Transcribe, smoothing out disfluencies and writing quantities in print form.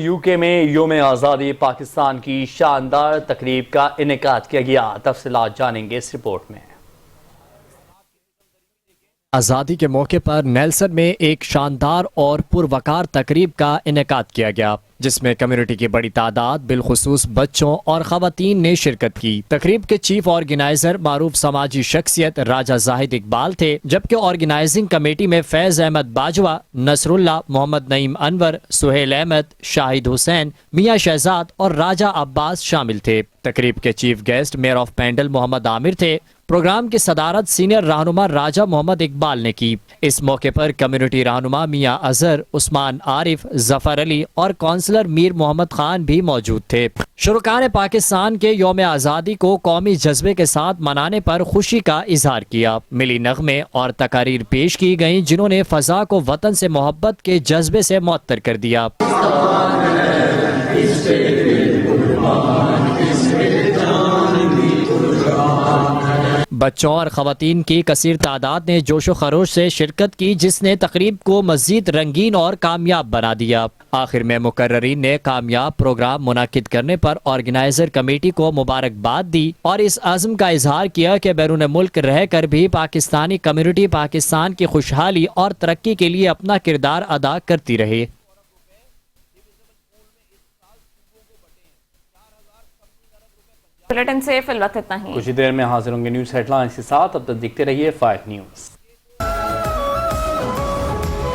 You کے میں یوم آزادی پاکستان کی شاندار تقریب کا انعقاد کیا گیا۔ تفصیلات جانیں گے اس رپورٹ میں۔ آزادی کے موقع پر نیلسن میں ایک شاندار اور پروقار تقریب کا انعقاد کیا گیا، جس میں کمیونٹی کی بڑی تعداد بالخصوص بچوں اور خواتین نے شرکت کی۔ تقریب کے چیف آرگنائزر معروف سماجی شخصیت راجہ زاہد اقبال تھے، جبکہ آرگنائزنگ کمیٹی میں فیض احمد باجوہ، نصر اللہ، محمد نعیم انور، سہیل احمد، شاہد حسین، میاں شہزاد اور راجہ عباس شامل تھے۔ تقریب کے chief guest mayor of Pendle Muhammad Amir تھے۔ پروگرام کی صدارت سینئر رہنما راجہ محمد اقبال نے کی۔ اس موقع پر کمیونٹی رہنما میاں اظہر، عثمان عارف، ظفر علی اور کونسلر میر محمد خان بھی موجود تھے۔ شرکاء پاکستان کے یوم آزادی کو قومی جذبے کے ساتھ منانے پر خوشی کا اظہار کیا۔ ملی نغمے اور تقاریر پیش کی گئیں جنہوں نے فضا کو وطن سے محبت کے جذبے سے معطر کر دیا۔ بچوں اور خواتین کی کثیر تعداد نے جوش و خروش سے شرکت کی، جس نے تقریب کو مزید رنگین اور کامیاب بنا دیا۔ آخر میں مقررین نے کامیاب پروگرام منعقد کرنے پر آرگنائزر کمیٹی کو مبارکباد دی اور اس عزم کا اظہار کیا کہ بیرون ملک رہ کر بھی پاکستانی کمیونٹی پاکستان کی خوشحالی اور ترقی کے لیے اپنا کردار ادا کرتی رہے۔ بلیٹن سے فی الوقت اتنا ہی۔ کچھ دیر میں حاضر ہوں گے نیوز ہیڈ لائنز کے ساتھ، اب تک دیکھتے رہیے 5 نیوز۔